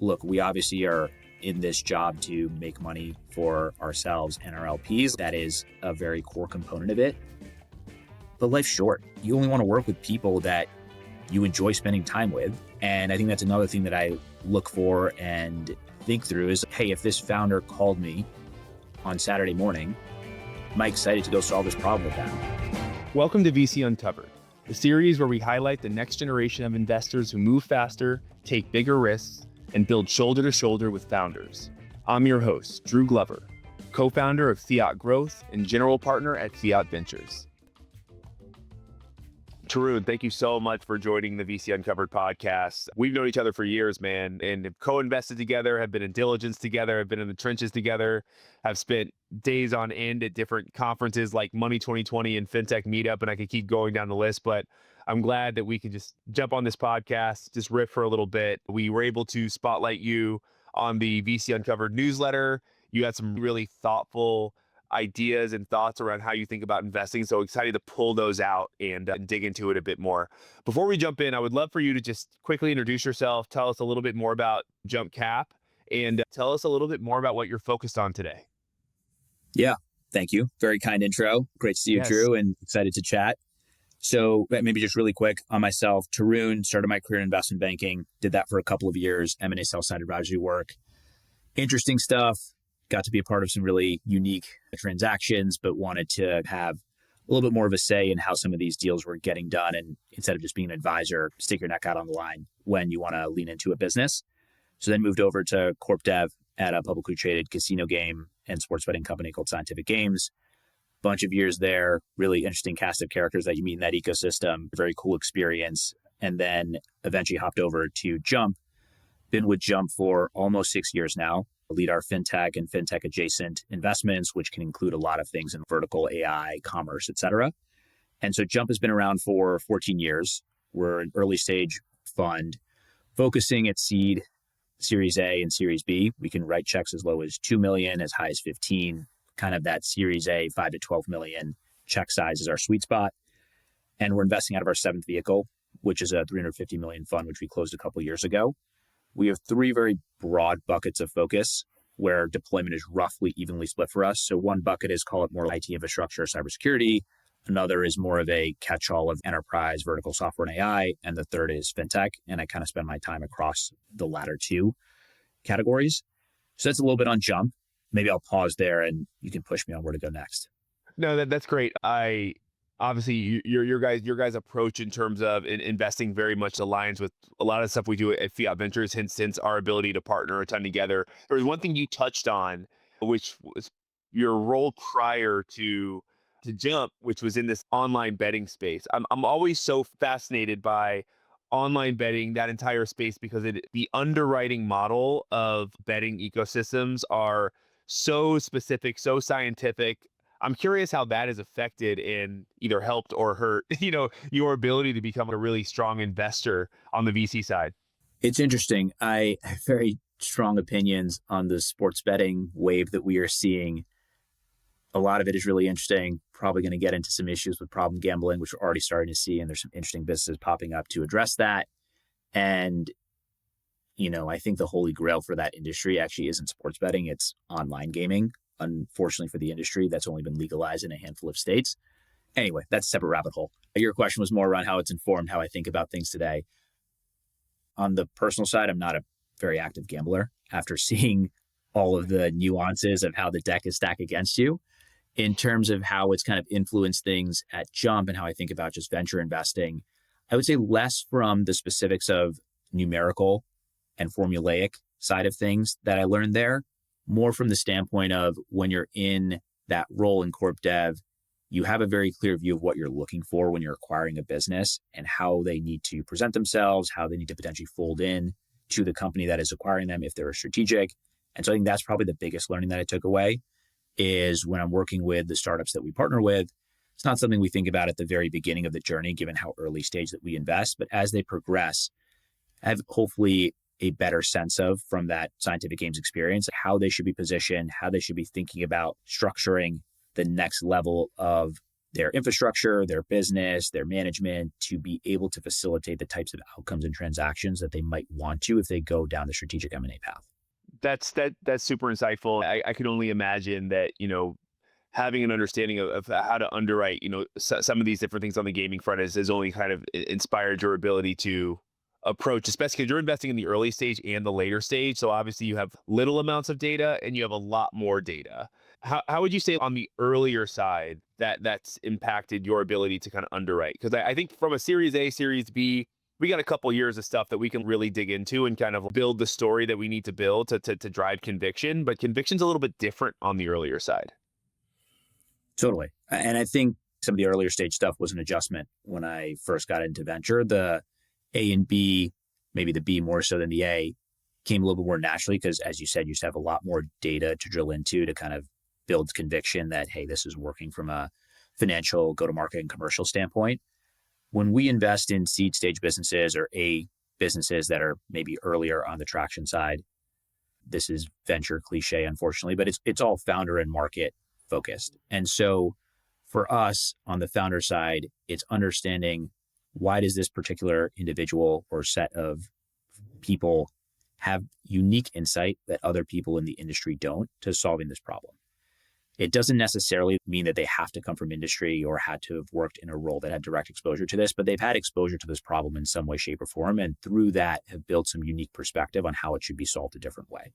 look, we obviously are in this job to make money for ourselves and our LPs. That is a very core component of it. But life's short. You only want to work with people that you enjoy spending time with. And I think that's another thing that I look for and think through is, hey, if this founder called me on Saturday morning, am I excited to go solve this problem with them? Welcome to VC Uncovered, the series where we highlight the next generation of investors who move faster, take bigger risks, and build shoulder to shoulder with founders. I'm your host, Drew Glover, co-founder of Fiat Growth and general partner at Fiat Ventures. Tarun, thank you so much for joining the VC Uncovered podcast. We've known each other for years, man, and have co-invested together, have been in diligence together, have been in the trenches together, have spent days on end at different conferences like Money 2020 and FinTech Meetup, and I could keep going down the list, but I'm glad that we could just jump on this podcast, just riff for a little bit. We were able to spotlight you on the VC Uncovered newsletter. You had some really thoughtful ideas and thoughts around how you think about investing. So excited to pull those out and dig into it a bit more. Before we jump in, I would love for you to just quickly introduce yourself, tell us a little bit more about Jump Cap, and tell us a little bit more about what you're focused on today. Yeah, thank you. Very kind intro. Great to see you, Yes. Drew, and excited to chat. So maybe just really quick on myself, Tarun, started my career in investment banking, did that for a couple of years, M&A sell-side advisory work. Interesting stuff. Got to be a part of some really unique transactions, but wanted to have a little bit more of a say in how some of these deals were getting done. And instead of just being an advisor, stick your neck out on the line when you want to lean into a business. So then moved over to corp dev at a publicly traded casino game and sports betting company called Scientific Games. Bunch of years there, really interesting cast of characters that you meet in that ecosystem. Very cool experience. And then eventually hopped over to Jump. Been with Jump for almost 6 years now. Lead our fintech and fintech adjacent investments, which can include a lot of things in vertical AI, commerce, et cetera. And so Jump has been around for 14 years. We're an early stage fund focusing at seed, Series A and Series B. We can write checks as low as 2 million, as high as 15, kind of that Series A, 5 to 12 million check size is our sweet spot. And we're investing out of our seventh vehicle, which is a 350 million fund, which we closed a couple of years ago. We have three very broad buckets of focus where deployment is roughly evenly split for us. So one bucket is, call it more IT infrastructure, cybersecurity. Another is more of a catch-all of enterprise, vertical software and AI. And the third is fintech. And I kind of spend my time across the latter two categories. So that's a little bit on Jump. Maybe I'll pause there and you can push me on where to go next. No, that's great. Obviously your guys' approach in terms of investing very much aligns with a lot of stuff we do at Fiat Ventures, hence our ability to partner a ton together. There was one thing you touched on, which was your role prior to Jump, which was in this online betting space. I'm always so fascinated by online betting, that entire space, because the underwriting model of betting ecosystems are so specific, so scientific. I'm curious how that has affected and either helped or hurt, your ability to become a really strong investor on the VC side. It's interesting. I have very strong opinions on the sports betting wave that we are seeing. A lot of it is really interesting. Probably going to get into some issues with problem gambling, which we're already starting to see. And there's some interesting businesses popping up to address that. And, I think the holy grail for that industry actually isn't sports betting. It's online gaming. Unfortunately for the industry, that's only been legalized in a handful of states. Anyway, that's a separate rabbit hole. Your question was more around how it's informed how I think about things today. On the personal side, I'm not a very active gambler after seeing all of the nuances of how the deck is stacked against you. In terms of how it's kind of influenced things at Jump and how I think about just venture investing, I would say less from the specifics of numerical and formulaic side of things that I learned there, more from the standpoint of when you're in that role in corp dev, you have a very clear view of what you're looking for when you're acquiring a business and how they need to present themselves, how they need to potentially fold in to the company that is acquiring them if they're strategic. And so I think that's probably the biggest learning that I took away is when I'm working with the startups that we partner with, it's not something we think about at the very beginning of the journey, given how early stage that we invest, but as they progress, I have hopefully a better sense of, from that Scientific Games experience, how they should be positioned, how they should be thinking about structuring the next level of their infrastructure, their business, their management to be able to facilitate the types of outcomes and transactions that they might want to if they go down the strategic M&A path. That's super insightful. I could only imagine that, having an understanding of how to underwrite, some of these different things on the gaming front has only kind of inspired your ability to approach, especially because you're investing in the early stage and the later stage. So obviously you have little amounts of data and you have a lot more data. How would you say on the earlier side that's impacted your ability to kind of underwrite? Because I think from a Series A, Series B, we got a couple years of stuff that we can really dig into and kind of build the story that we need to build to drive conviction. But conviction's a little bit different on the earlier side. Totally. And I think some of the earlier stage stuff was an adjustment when I first got into venture. The A and B, maybe the B more so than the A, came a little bit more naturally because, as you said, you just have a lot more data to drill into to kind of build conviction that, hey, this is working from a financial, go-to-market, and commercial standpoint. When we invest in seed stage businesses or A businesses that are maybe earlier on the traction side, this is venture cliche, unfortunately, but it's all founder and market focused. And so for us on the founder side, it's understanding why does this particular individual or set of people have unique insight that other people in the industry don't to solving this problem. It doesn't necessarily mean that they have to come from industry or had to have worked in a role that had direct exposure to this, but they've had exposure to this problem in some way, shape, or form, and through that have built some unique perspective on how it should be solved a different way.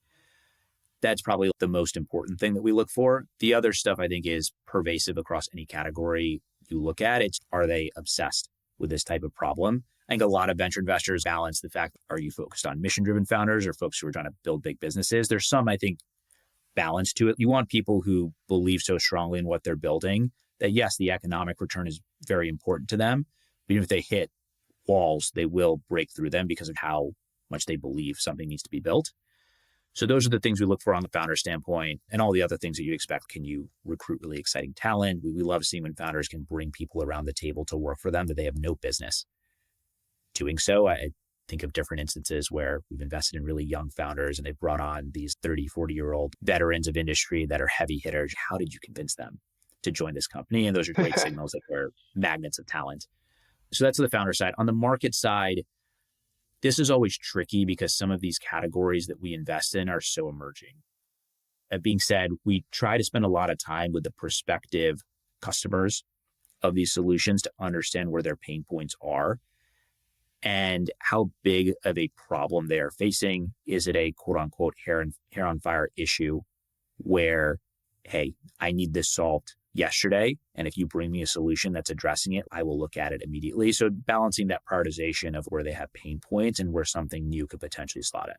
That's probably the most important thing that we look for. The other stuff I think is pervasive across any category you look at. It's, are they obsessed with this type of problem? I think a lot of venture investors balance the fact, are you focused on mission-driven founders or folks who are trying to build big businesses? There's some, I think, balance to it. You want people who believe so strongly in what they're building that, yes, the economic return is very important to them. But even if they hit walls, they will break through them because of how much they believe something needs to be built. So those are the things we look for on the founder standpoint, and all the other things that you expect. Can you recruit really exciting talent? We love seeing when founders can bring people around the table to work for them that they have no business doing so. I think of different instances where we've invested in really young founders and they've brought on these 30, 40-year-old veterans of industry that are heavy hitters. How did you convince them to join this company? And those are great signals that they're magnets of talent. So that's the founder side. On the market side, this is always tricky because some of these categories that we invest in are so emerging. That being said, we try to spend a lot of time with the prospective customers of these solutions to understand where their pain points are and how big of a problem they are facing. Is it a quote unquote hair on fire issue where, hey, I need this solved yesterday, and if you bring me a solution that's addressing it, I will look at it immediately. So balancing that prioritization of where they have pain points and where something new could potentially slot in.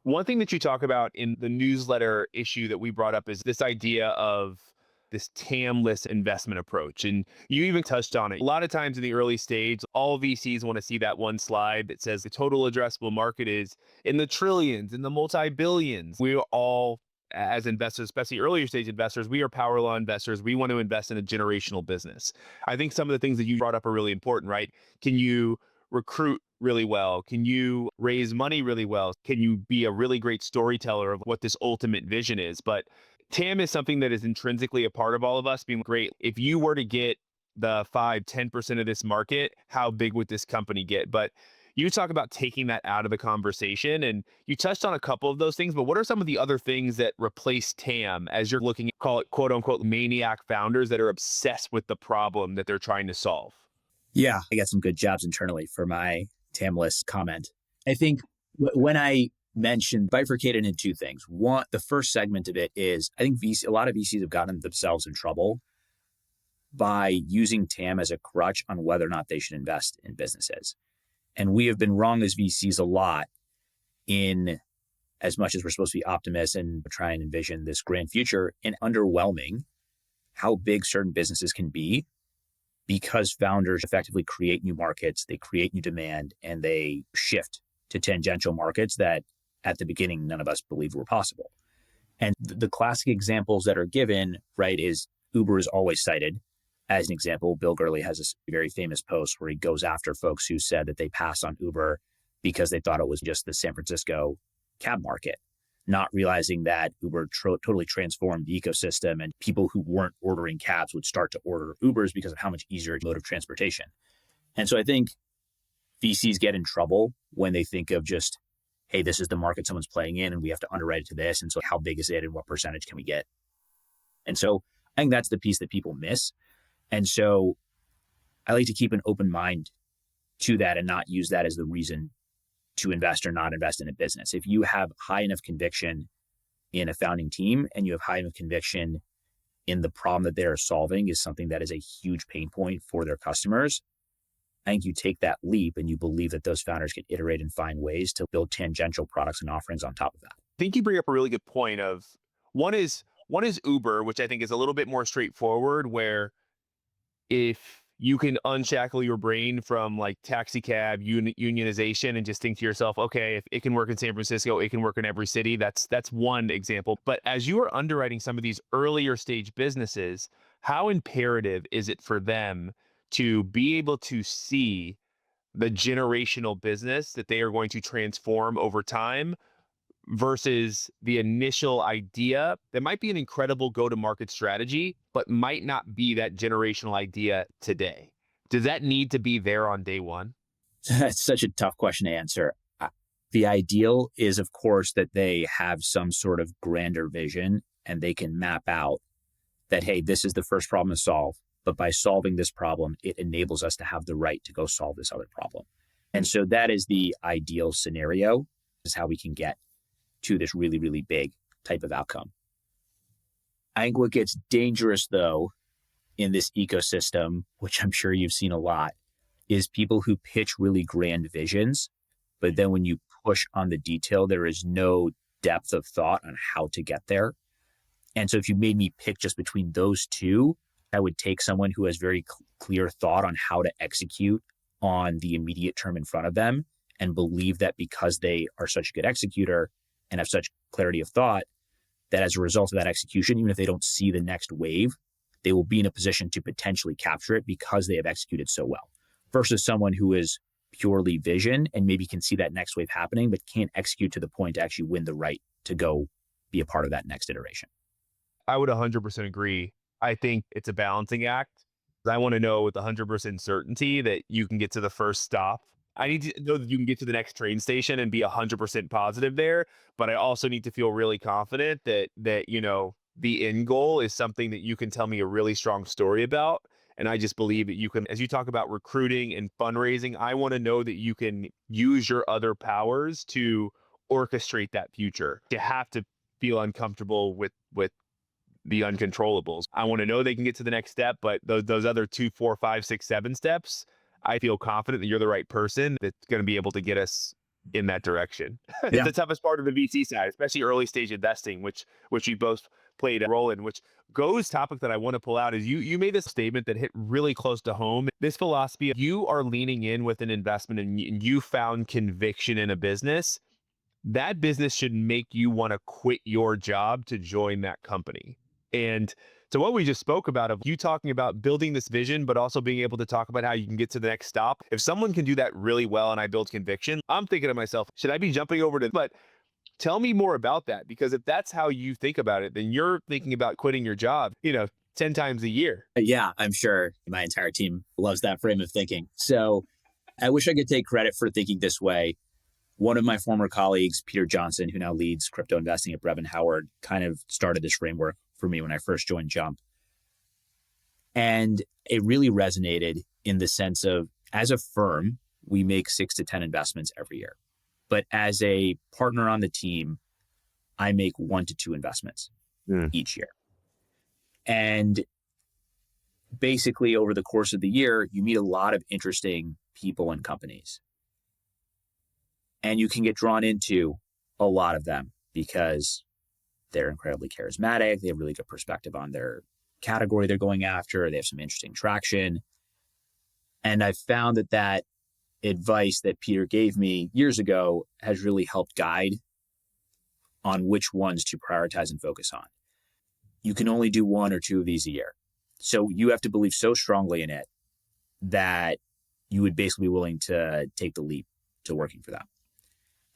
One thing that you talk about in the newsletter issue that we brought up is this idea of this TAM-less investment approach. And you even touched on it. A lot of times in the early stage, all VCs want to see that one slide that says the total addressable market is in the trillions, in the multi-billions. We are all, as investors, especially earlier stage investors, we are power law investors. We want to invest in a generational business. I think some of the things that you brought up are really important, right? Can you recruit really well? Can you raise money really well? Can you be a really great storyteller of what this ultimate vision is? But TAM is something that is intrinsically a part of all of us being great. If you were to get the 5-10% of this market, how big would this company get? But you talk about taking that out of the conversation, and you touched on a couple of those things, but what are some of the other things that replace TAM as you're looking at, call it quote unquote, maniac founders that are obsessed with the problem that they're trying to solve? Yeah, I got some good jobs internally for my TAM-less comment. I think when I mentioned bifurcated into two things. One, the first segment of it is, I think a lot of VCs have gotten themselves in trouble by using TAM as a crutch on whether or not they should invest in businesses. And we have been wrong as VCs a lot in, as much as we're supposed to be optimists and try and envision this grand future, in underwhelming how big certain businesses can be because founders effectively create new markets, they create new demand, and they shift to tangential markets that at the beginning, none of us believed were possible. And the classic examples that are given, right, is Uber is always cited as an example. Bill Gurley has this very famous post where he goes after folks who said that they passed on Uber because they thought it was just the San Francisco cab market. not realizing that Uber totally transformed the ecosystem and people who weren't ordering cabs would start to order Ubers because of how much easier mode of transportation. And so I think VCs get in trouble when they think of just, hey, this is the market someone's playing in and we have to underwrite it to this. And so how big is it and what percentage can we get? And so I think that's the piece that people miss. And so I like to keep an open mind to that and not use that as the reason to invest or not invest in a business. If you have high enough conviction in a founding team and you have high enough conviction in the problem that they're solving is something that is a huge pain point for their customers, I think you take that leap and you believe that those founders can iterate and find ways to build tangential products and offerings on top of that. I think you bring up a really good point of one is Uber, which I think is a little bit more straightforward, where if you can unshackle your brain from like taxi cab unionization and just think to yourself, okay, if it can work in San Francisco, it can work in every city. That's one example. But as you are underwriting some of these earlier stage businesses, how imperative is it for them to be able to see the generational business that they are going to transform over time versus the initial idea that might be an incredible go-to-market strategy, but might not be that generational idea today? Does that need to be there on day one? That's such a tough question to answer. The ideal is, of course, that they have some sort of grander vision and they can map out that, hey, this is the first problem to solve, but by solving this problem, it enables us to have the right to go solve this other problem. And so that is the ideal scenario, is how we can get to this really, really big type of outcome. I think what gets dangerous, though, in this ecosystem, which I'm sure you've seen a lot, is people who pitch really grand visions, but then when you push on the detail, there is no depth of thought on how to get there. And so if you made me pick just between those two, I would take someone who has very clear thought on how to execute on the immediate term in front of them and believe that because they are such a good executor and have such clarity of thought, that as a result of that execution, even if they don't see the next wave, they will be in a position to potentially capture it because they have executed so well, versus someone who is purely vision and maybe can see that next wave happening, but can't execute to the point to actually win the right to go be a part of that next iteration. I would 100% agree. I think it's a balancing act. I want to know with 100% certainty that you can get to the first stop. I need to know that you can get to the next train station and be 100% positive there. But I also need to feel really confident that the end goal is something that you can tell me a really strong story about. And I just believe that you can, as you talk about recruiting and fundraising, I want to know that you can use your other powers to orchestrate that future. You have to feel uncomfortable with the uncontrollables. I want to know they can get to the next step, but those other 2, 4, 5, 6, 7 steps, I feel confident that you're the right person that's going to be able to get us in that direction. Yeah. It's the toughest part of the VC side, especially early stage investing, which we both played a role in. Which goes topic that I want to pull out is you made this statement that hit really close to home. This philosophy, you are leaning in with an investment and you found conviction in a business. That business should make you want to quit your job to join that company. And so what we just spoke about of you talking about building this vision, but also being able to talk about how you can get to the next stop. If someone can do that really well and I build conviction, I'm thinking to myself, should I be jumping over to, but tell me more about that, because if that's how you think about it, then you're thinking about quitting your job, 10 times a year. Yeah, I'm sure my entire team loves that frame of thinking. So I wish I could take credit for thinking this way. One of my former colleagues, Peter Johnson, who now leads crypto investing at Brevin Howard, kind of started this framework for me when I first joined Jump. And it really resonated in the sense of, as a firm, we make 6 to 10 investments every year. But as a partner on the team, I make 1 to 2 investments each year. And basically, over the course of the year, you meet a lot of interesting people and companies. And you can get drawn into a lot of them because they're incredibly charismatic. They have really good perspective on their category they're going after. They have some interesting traction. And I found that advice that Peter gave me years ago has really helped guide on which ones to prioritize and focus on. You can only do 1 or 2 of these a year. So you have to believe so strongly in it that you would basically be willing to take the leap to working for them.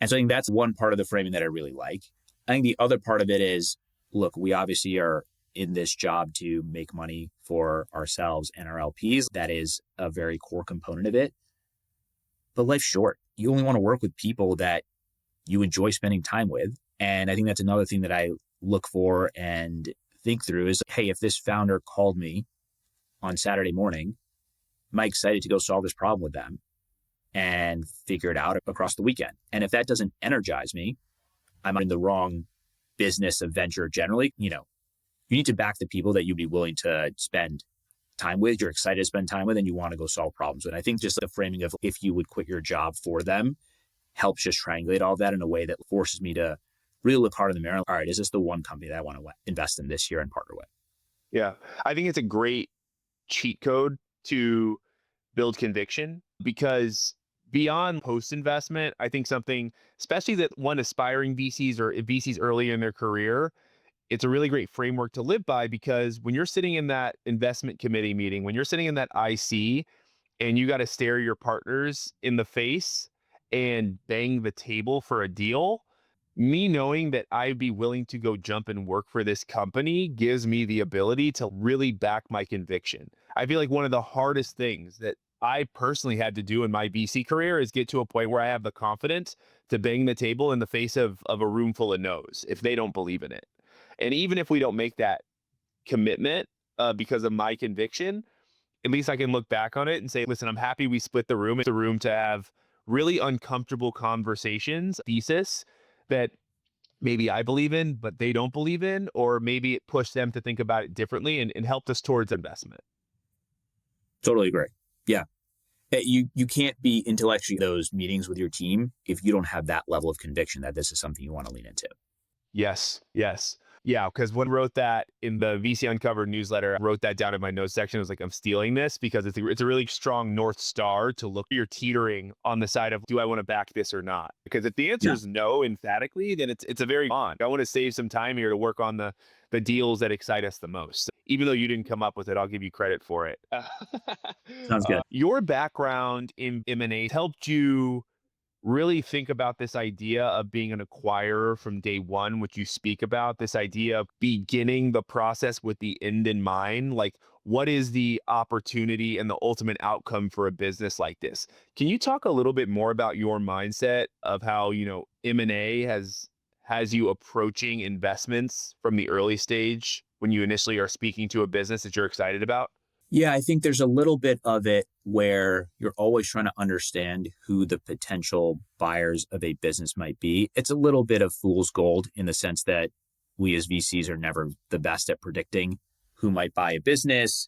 And so I think that's one part of the framing that I really like. I think the other part of it is, look, we obviously are in this job to make money for ourselves and our LPs. That is a very core component of it. But life's short. You only want to work with people that you enjoy spending time with. And I think that's another thing that I look for and think through is, hey, if this founder called me on Saturday morning, am I excited to go solve this problem with them and figure it out across the weekend? And if that doesn't energize me, I'm in the wrong business of venture generally. You need to back the people that you'd be willing to spend time with, you're excited to spend time with, and you want to go solve problems. And I think just the framing of if you would quit your job for them helps just triangulate all of that in a way that forces me to really look hard in the mirror. All right, is this the one company that I want to invest in this year and partner with? Yeah. I think it's a great cheat code to build conviction because beyond post investment, I think something, especially that one aspiring VCs or VCs early in their career, it's a really great framework to live by because when you're sitting in that investment committee meeting, when you're sitting in that IC and you got to stare your partners in the face and bang the table for a deal, me knowing that I'd be willing to go jump and work for this company gives me the ability to really back my conviction. I feel like one of the hardest things that I personally had to do in my VC career is get to a point where I have the confidence to bang the table in the face of a room full of no's if they don't believe in it. And even if we don't make that commitment because of my conviction, at least I can look back on it and say, listen, I'm happy we split the room. It's a room to have really uncomfortable conversations, thesis that maybe I believe in, but they don't believe in, or maybe it pushed them to think about it differently and helped us towards investment. Totally agree. Yeah. You can't be intellectually in those meetings with your team if you don't have that level of conviction that this is something you want to lean into. Yes. Yes. Yeah, because when I wrote that in the VC Uncovered newsletter, I wrote that down in my notes section. I was like, I'm stealing this because it's a really strong North Star to look. You're teetering on the side of, do I want to back this or not? Because if the answer is no, emphatically, then it's a very on. I want to save some time here to work on the deals that excite us the most. Even though you didn't come up with it, I'll give you credit for it. Sounds good. Your background in M&A helped you really think about this idea of being an acquirer from day one, which you speak about, this idea of beginning the process with the end in mind. Like, what is the opportunity and the ultimate outcome for a business like this? Can you talk a little bit more about your mindset of how, M&A has you approaching investments from the early stage when you initially are speaking to a business that you're excited about? Yeah, I think there's a little bit of it where you're always trying to understand who the potential buyers of a business might be. It's a little bit of fool's gold in the sense that we as VCs are never the best at predicting who might buy a business.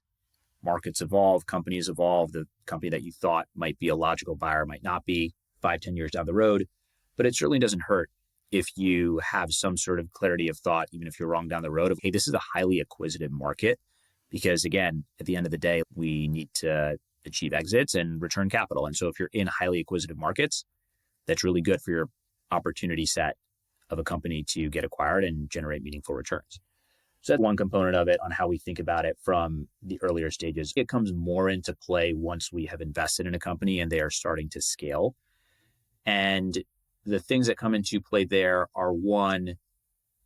Markets evolve, companies evolve. The company that you thought might be a logical buyer might not be 5-10 years down the road. But it certainly doesn't hurt if you have some sort of clarity of thought, even if you're wrong down the road of, hey, this is a highly acquisitive market. Because again, at the end of the day, we need to achieve exits and return capital. And so if you're in highly acquisitive markets, that's really good for your opportunity set of a company to get acquired and generate meaningful returns. So that's one component of it on how we think about it from the earlier stages. It comes more into play once we have invested in a company and they are starting to scale. And the things that come into play there are one,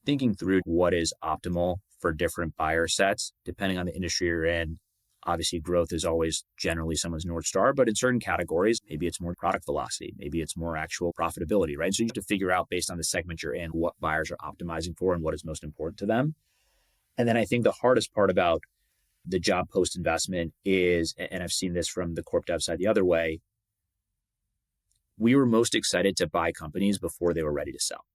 thinking through what is optimal for different buyer sets, depending on the industry you're in. Obviously, growth is always generally someone's North Star, but in certain categories, maybe it's more product velocity, maybe it's more actual profitability, right? So you have to figure out based on the segment you're in, what buyers are optimizing for and what is most important to them. And then I think the hardest part about the job post investment is, and I've seen this from the corp dev side the other way, we were most excited to buy companies before they were ready to sell.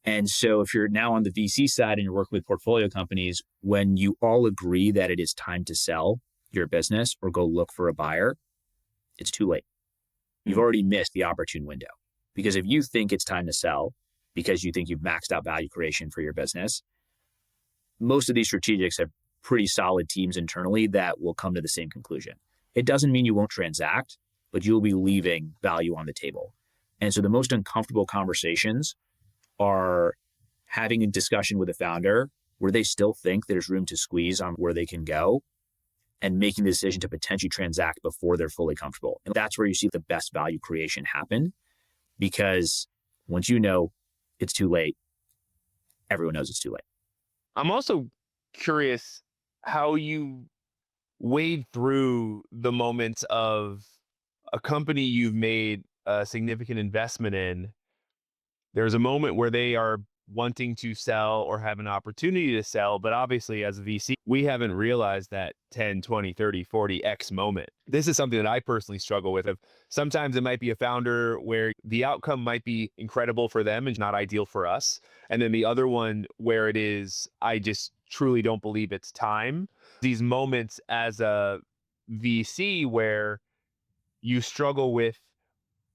And so if you're now on the VC side and you're working with portfolio companies, when you all agree that it is time to sell your business or go look for a buyer, it's too late. You've already missed the opportune window. Because if you think it's time to sell because you think you've maxed out value creation for your business, most of these strategics have pretty solid teams internally that will come to the same conclusion. It doesn't mean you won't transact, but you'll be leaving value on the table. And so the most uncomfortable conversations are having a discussion with a founder where they still think there's room to squeeze on where they can go and making the decision to potentially transact before they're fully comfortable. And that's where you see the best value creation happen, because once you know it's too late. Everyone knows it's too late. I'm also curious how you wade through the moments of a company you've made a significant investment in. There's a moment where they are wanting to sell or have an opportunity to sell, but obviously as a VC, we haven't realized that 10, 20, 30, 40x moment. This is something that I personally struggle with. Sometimes it might be a founder where the outcome might be incredible for them and not ideal for us. And then the other one where it is, I just truly don't believe it's time. These moments as a VC where you struggle with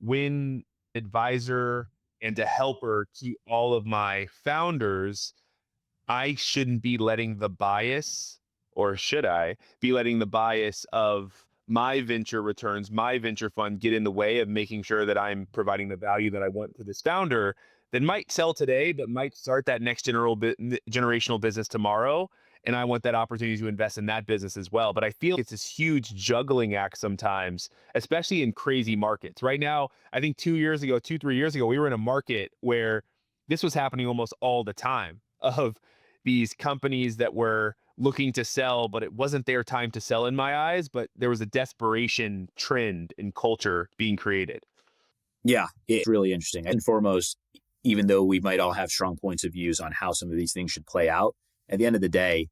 when advisor and a helper to all of my founders, I shouldn't be letting the bias, or should I be letting the bias of my venture returns, my venture fund get in the way of making sure that I'm providing the value that I want to this founder that might sell today, but might start that next generational business tomorrow. And I want that opportunity to invest in that business as well. But I feel it's this huge juggling act sometimes, especially in crazy markets. Right now, I think 3 years ago, we were in a market where this was happening almost all the time of these companies that were looking to sell, but it wasn't their time to sell in my eyes, but there was a desperation trend in culture being created. Yeah, it's really interesting. And foremost, even though we might all have strong points of views on how some of these things should play out, at the end of the day,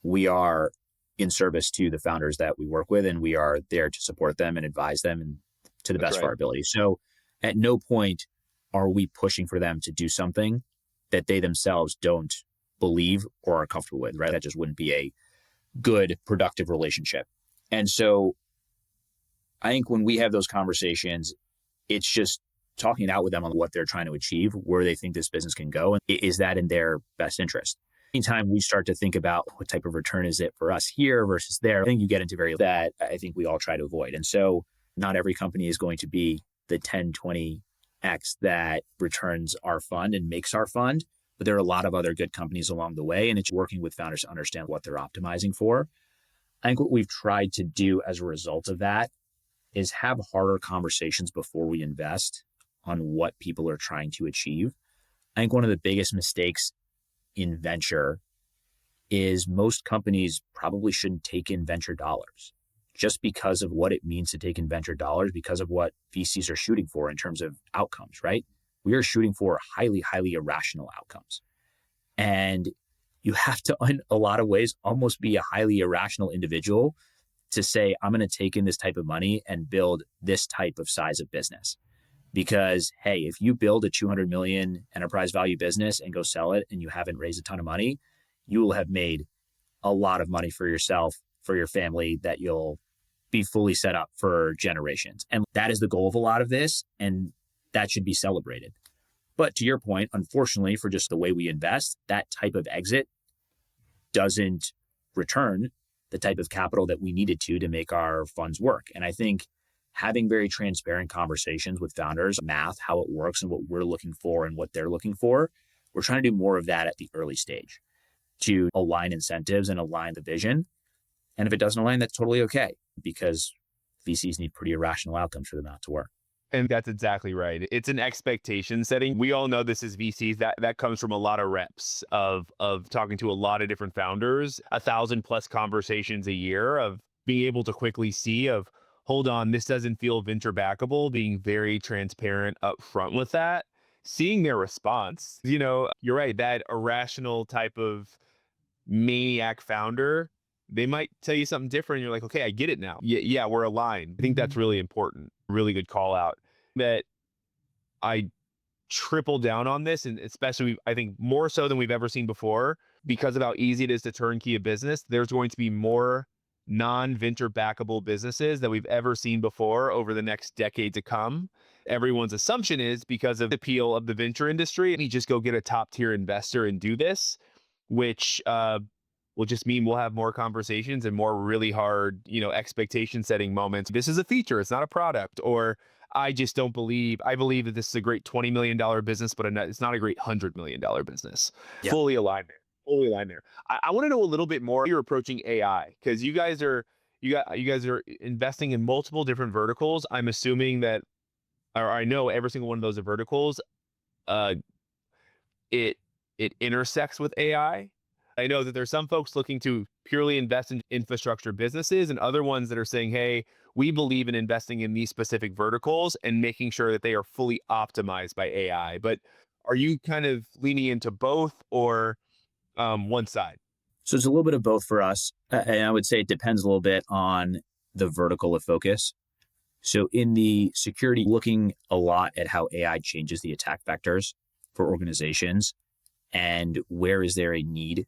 we are in service to the founders that we work with, and we are there to support them and advise them and to the That's best of right. our ability. So at no point are we pushing for them to do something that they themselves don't believe or are comfortable with, right? That just wouldn't be a good, productive relationship. And so I think when we have those conversations, it's just talking it out with them on what they're trying to achieve, where they think this business can go, and is that in their best interest? Anytime we start to think about what type of return is it for us here versus there, I think you get into that I think we all try to avoid. And so not every company is going to be the 10, 20x that returns our fund and makes our fund, but there are a lot of other good companies along the way, and it's working with founders to understand what they're optimizing for. I think what we've tried to do as a result of that is have harder conversations before we invest on what people are trying to achieve. I think one of the biggest mistakes in venture is most companies probably shouldn't take in venture dollars just because of what it means to take in venture dollars, because of what VCs are shooting for in terms of outcomes, right? We are shooting for highly, highly irrational outcomes. And you have to, in a lot of ways, almost be a highly irrational individual to say, I'm going to take in this type of money and build this type of size of business. Because, hey, if you build a 200 million enterprise value business and go sell it and you haven't raised a ton of money, you will have made a lot of money for yourself, for your family, that you'll be fully set up for generations. And that is the goal of a lot of this. And that should be celebrated. But to your point, unfortunately, for just the way we invest, that type of exit doesn't return the type of capital that we needed to make our funds work. And I think having very transparent conversations with founders, math, how it works and what we're looking for and what they're looking for, we're trying to do more of that at the early stage to align incentives and align the vision. And if it doesn't align, that's totally okay, because VCs need pretty irrational outcomes for them not to work. And that's exactly right. It's an expectation setting. We all know this is VCs. That comes from a lot of reps of talking to a lot of different founders, 1,000+ conversations a year of being able to quickly see of, hold on, this doesn't feel venture backable, being very transparent up front with that, seeing their response. You're right, that irrational type of maniac founder, they might tell you something different. You're like, okay, I get it now. Yeah, we're aligned. I think that's really important. Really good call out. That I triple down on this, and especially I think more so than we've ever seen before, because of how easy it is to turnkey a business. There's going to be more non-venture backable businesses that we've ever seen before over the next decade to come. Everyone's assumption is because of the appeal of the venture industry, you just go get a top tier investor and do this, which will just mean we'll have more conversations and more really hard, expectation setting moments. This is a feature, it's not a product. Or I just don't believe, I believe that this is a great $20 million business, but it's not a great $100 million business. Yeah. Fully aligned there. Fully aligned there. I want to know a little bit more. You're approaching AI because you guys are investing in multiple different verticals. I'm assuming that, or I know every single one of those verticals it intersects with AI. I know that there's some folks looking to purely invest in infrastructure businesses and other ones that are saying, hey, we believe in investing in these specific verticals and making sure that they are fully optimized by AI. But are you kind of leaning into both or one side? So it's a little bit of both for us. And I would say it depends a little bit on the vertical of focus. So in the security, looking a lot at how AI changes the attack vectors for organizations and where is there a need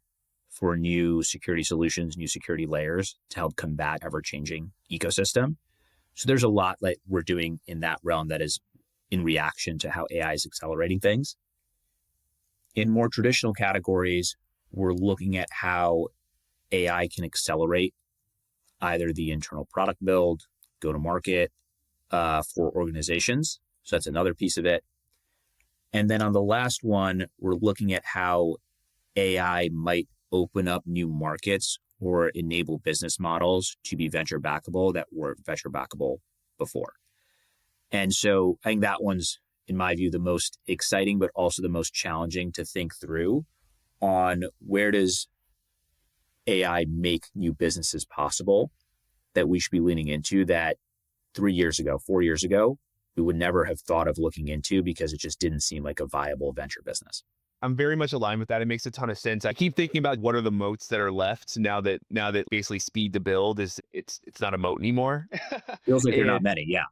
for new security solutions, new security layers to help combat ever-changing ecosystem. So there's a lot that we're doing in that realm that is in reaction to how AI is accelerating things. In more traditional categories, we're looking at how AI can accelerate either the internal product build, go to market for organizations. So that's another piece of it. And then on the last one, we're looking at how AI might open up new markets or enable business models to be venture backable that weren't venture backable before. And so I think that one's, in my view, the most exciting, but also the most challenging to think through on where does AI make new businesses possible that we should be leaning into that 3 years ago, 4 years ago, we would never have thought of looking into because it just didn't seem like a viable venture business. I'm very much aligned with that. It makes a ton of sense. I keep thinking about what are the moats that are left now that basically speed to build is it's not a moat anymore. Feels like there are not And many. Yeah.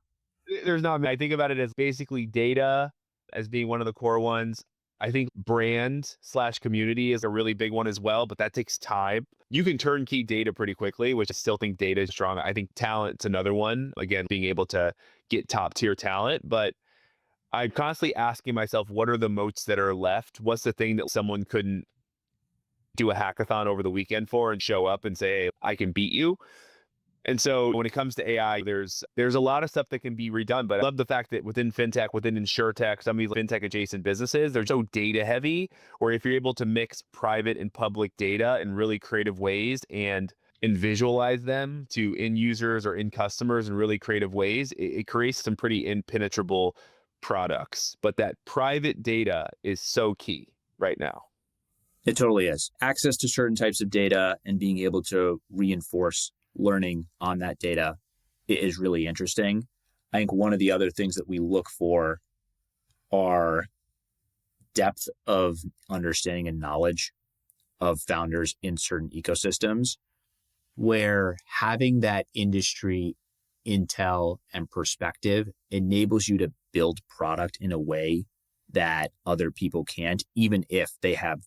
there's not, I think about it as basically data as being one of the core ones. I think brand slash community is a really big one as well, but that takes time. You can turnkey data pretty quickly, which I still think data is strong. I think talent's another one. Again, being able to get top tier talent, but I'm constantly asking myself, what are the moats that are left? What's the thing that someone couldn't do a hackathon over the weekend for and show up and say, hey, I can beat you? And so when it comes to AI, there's a lot of stuff that can be redone. But I love the fact that within fintech, within insurtech, some of these fintech adjacent businesses, they're so data heavy, or if you're able to mix private and public data in really creative ways and visualize them to end users or end customers in really creative ways, it creates some pretty impenetrable products. But that private data is so key right now. It totally is. Access to certain types of data and being able to reinforce learning on that data is really interesting. I think one of the other things that we look for are depth of understanding and knowledge of founders in certain ecosystems, where having that industry intel and perspective enables you to build product in a way that other people can't, even if they have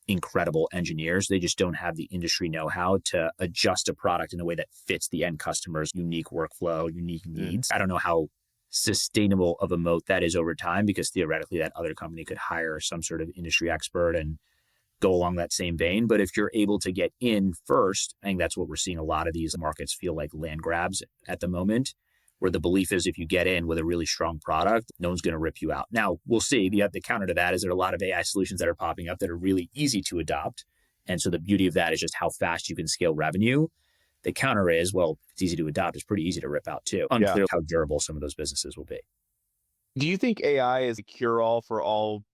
incredible engineers. They just don't have the industry know-how to adjust a product in a way that fits the end customer's unique workflow, unique needs. I don't know how sustainable of a moat that is over time, because theoretically that other company could hire some sort of industry expert and go along that same vein. But if you're able to get in first, I think that's what we're seeing. A lot of these markets feel like land grabs at the moment, where the belief is if you get in with a really strong product, no one's going to rip you out. Now, we'll see. The counter to that is there are a lot of AI solutions that are popping up that are really easy to adopt. And so the beauty of that is just how fast you can scale revenue. The counter is, well, it's easy to adopt. It's pretty easy to rip out too. Unclear how durable some of those businesses will be. Do you think AI is a cure-all for all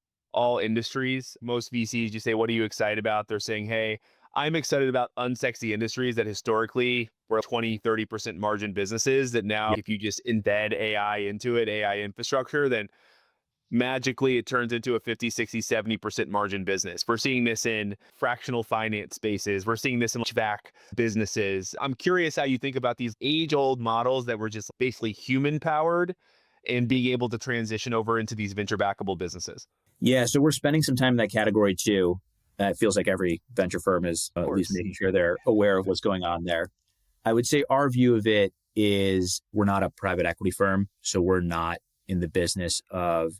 industries? Most VCs, you say, what are you excited about? They're saying, hey, I'm excited about unsexy industries that historically were 20, 30% margin businesses that now, if you just embed AI into it, AI infrastructure, then magically it turns into a 50, 60, 70% margin business. We're seeing this in fractional finance spaces. We're seeing this in HVAC businesses. I'm curious how you think about these age-old models that were just basically human-powered and being able to transition over into these venture-backable businesses. Yeah, so we're spending some time in that category too. It feels like every venture firm is at least making sure they're aware of what's going on there. I would say our view of it is we're not a private equity firm, so we're not in the business of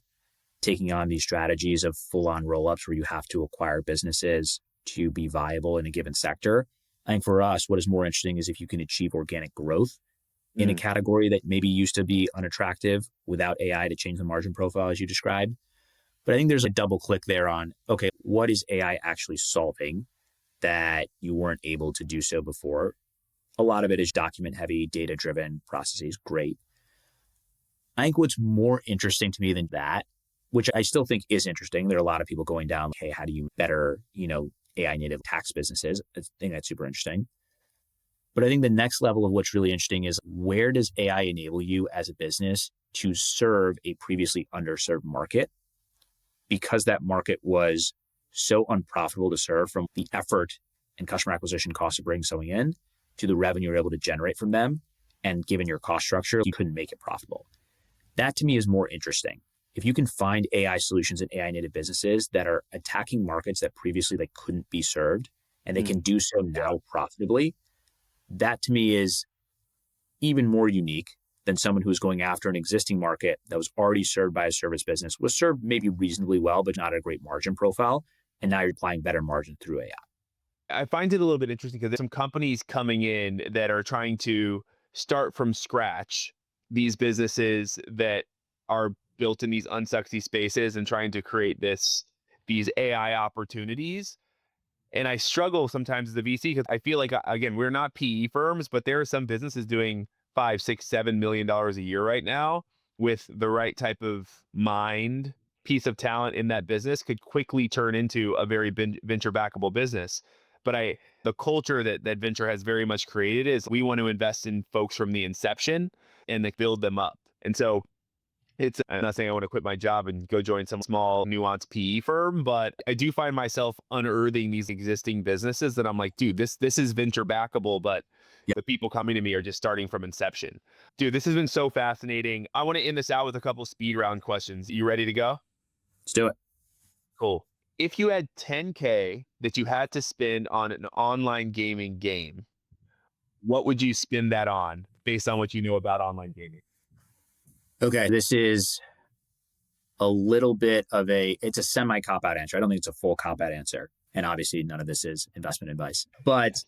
taking on these strategies of full-on roll-ups where you have to acquire businesses to be viable in a given sector. I think for us, what is more interesting is if you can achieve organic growth in a category that maybe used to be unattractive without AI to change the margin profile as you described. But I think there's a double click there on, okay, what is AI actually solving that you weren't able to do so before? A lot of it is document heavy, data driven processes. Great. I think what's more interesting to me than that which I still think is interesting. There are a lot of people going down, hey, how do you better, AI native tax businesses? I think that's super interesting. But I think the next level of what's really interesting is where does AI enable you as a business to serve a previously underserved market because that market was so unprofitable to serve, from the effort and customer acquisition cost of bringing someone in to the revenue you're able to generate from them. And given your cost structure, you couldn't make it profitable. That to me is more interesting. If you can find AI solutions and AI native businesses that are attacking markets that previously they couldn't be served, and they can do so now profitably, that to me is even more unique than someone who's going after an existing market that was already served by a service business, was served maybe reasonably well, but not a great margin profile. And now you're applying better margin through AI. I find it a little bit interesting because there's some companies coming in that are trying to start from scratch these businesses that are built in these unsexy spaces and trying to create these AI opportunities. And I struggle sometimes as a VC because I feel like, again, we're not PE firms, but there are some businesses doing $5, $6, $7 million a year right now with the right type of piece of talent in that business could quickly turn into a very venture backable business. But the culture that venture has very much created is we want to invest in folks from the inception and like build them up. And so I'm not saying I want to quit my job and go join some small nuanced PE firm, but I do find myself unearthing these existing businesses that I'm like, dude, this is venture backable, but the people coming to me are just starting from inception. Dude, this has been so fascinating. I want to end this out with a couple speed round questions. You ready to go? Let's do it. Cool. If you had 10K that you had to spend on an online gaming game, what would you spend that on based on what you know about online gaming? Okay, this is a little bit of it's a semi cop-out answer. I don't think it's a full cop-out answer. And obviously none of this is investment advice. But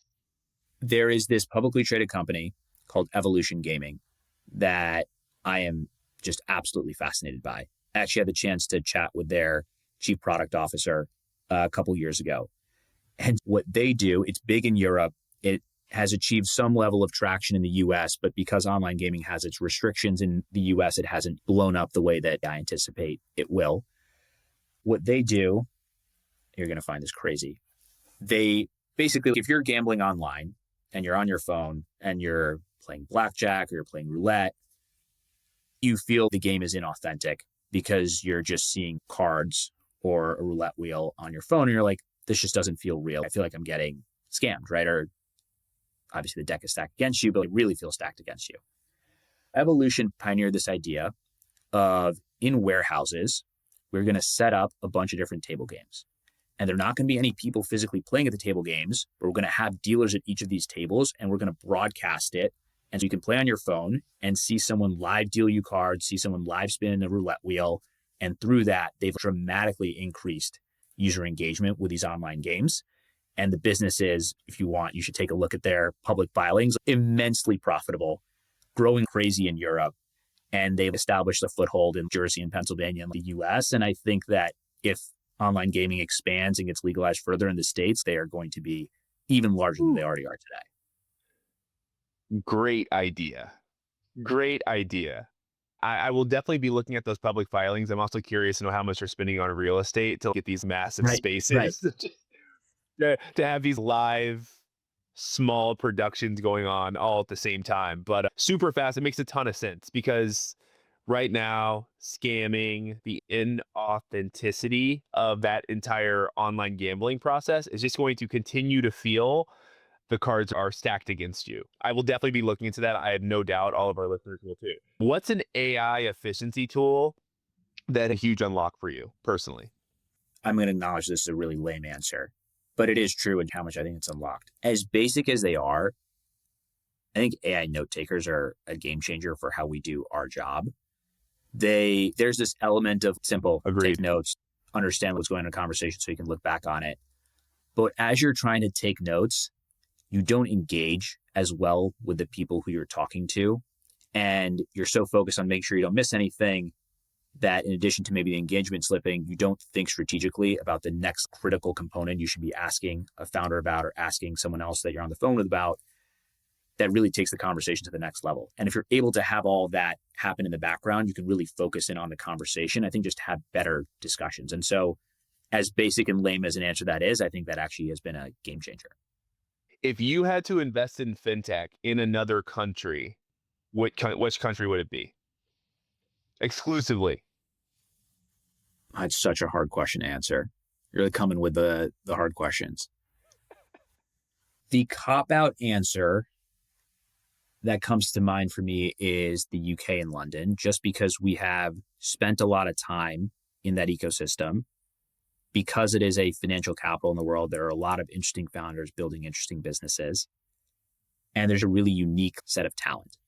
there is this publicly traded company called Evolution Gaming that I am just absolutely fascinated by. I actually had the chance to chat with their chief product officer a couple years ago. And what they do, it's big in Europe. It has achieved some level of traction in the US, but because online gaming has its restrictions in the US, it hasn't blown up the way that I anticipate it will. What they do, you're going to find this crazy. They basically, if you're gambling online and you're on your phone and you're playing blackjack or you're playing roulette, you feel the game is inauthentic because you're just seeing cards or a roulette wheel on your phone and you're like, this just doesn't feel real. I feel like I'm getting scammed, right? Or obviously the deck is stacked against you, but it really feels stacked against you. Evolution pioneered this idea of, in warehouses, we're going to set up a bunch of different table games. And there are not going to be any people physically playing at the table games, but we're going to have dealers at each of these tables and we're going to broadcast it. And so you can play on your phone and see someone live deal you cards, see someone live spin a roulette wheel. And through that, they've dramatically increased user engagement with these online games. And the business is, if you want, you should take a look at their public filings, immensely profitable, growing crazy in Europe. And they've established a foothold in Jersey and Pennsylvania and the US. And I think that if online gaming expands and gets legalized further in the States, they are going to be even larger than they already are today. Great idea. Great idea. I will definitely be looking at those public filings. I'm also curious to know how much they're spending on real estate to get these massive spaces. Right. to have these live small productions going on all at the same time. But super fast. It makes a ton of sense because right now, scamming, the inauthenticity of that entire online gambling process is just going to continue to feel the cards are stacked against you. I will definitely be looking into that. I have no doubt all of our listeners will too. What's an AI efficiency tool that a huge unlock for you personally? I'm going to acknowledge this is a really lame answer, but it is true in how much I think it's unlocked. As basic as they are, I think AI note takers are a game changer for how we do our job. There's this element of simple, Agreed. Take notes, understand what's going on in a conversation so you can look back on it. But as you're trying to take notes, you don't engage as well with the people who you're talking to. And you're so focused on making sure you don't miss anything that in addition to maybe the engagement slipping, you don't think strategically about the next critical component you should be asking a founder about or asking someone else that you're on the phone with about. that really takes the conversation to the next level. And if you're able to have all that happen in the background, you can really focus in on the conversation. I think just have better discussions. And so as basic and lame as an answer that is, I think that actually has been a game changer. If you had to invest in fintech in another country, which country would it be? Exclusively. That's such a hard question to answer. You're really coming with the hard questions. The cop-out answer that comes to mind for me is the UK and London, just because we have spent a lot of time in that ecosystem. Because it is a financial capital in the world, there are a lot of interesting founders building interesting businesses. And there's a really unique set of talent.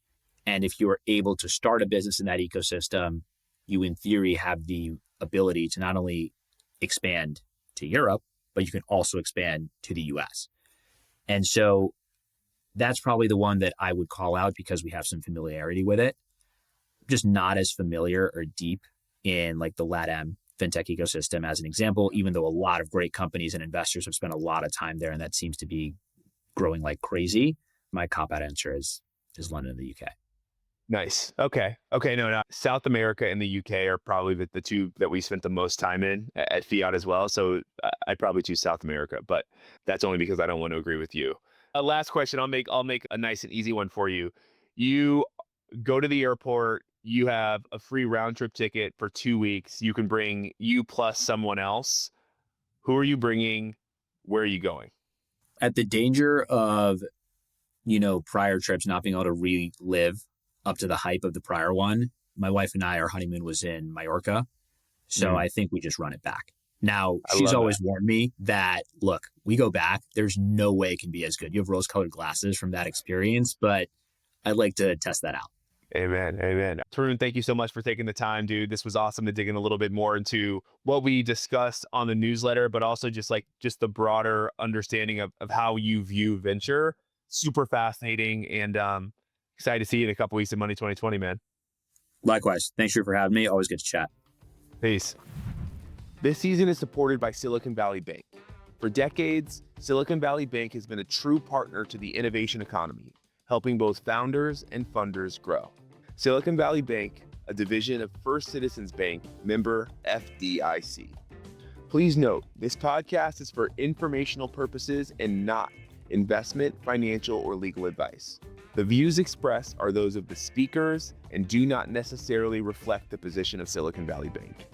And if you're able to start a business in that ecosystem, you in theory have the ability to not only expand to Europe, but you can also expand to the US. And so that's probably the one that I would call out because we have some familiarity with it. Just not as familiar or deep in like the LATAM fintech ecosystem as an example, even though a lot of great companies and investors have spent a lot of time there and that seems to be growing like crazy. My cop-out answer is London and the UK. Nice. Okay. No. South America and the UK are probably the two that we spent the most time in at Fiat as well. So I'd probably choose South America, but that's only because I don't want to agree with you. Last question. I'll make a nice and easy one for you. You go to the airport. You have a free round trip ticket for 2 weeks. You can bring you plus someone else. Who are you bringing? Where are you going? At the danger of, prior trips not being able to relive up to the hype of the prior one, my wife and I, our honeymoon was in Mallorca. So I think we just run it back. Now, she's always warned me that, look, we go back, there's no way it can be as good. You have rose-colored glasses from that experience, but I'd like to test that out. Amen. Tarun, thank you so much for taking the time, dude. This was awesome to dig in a little bit more into what we discussed on the newsletter, but also just the broader understanding of how you view venture. Super fascinating, and excited to see you in a couple weeks in Money 2020, man. Likewise. Thanks for having me. Always good to chat. Peace. This season is supported by Silicon Valley Bank. For decades, Silicon Valley Bank has been a true partner to the innovation economy, helping both founders and funders grow. Silicon Valley Bank, a division of First Citizens Bank, member FDIC. Please note, this podcast is for informational purposes and not investment, financial, or legal advice. The views expressed are those of the speakers and do not necessarily reflect the position of Silicon Valley Bank.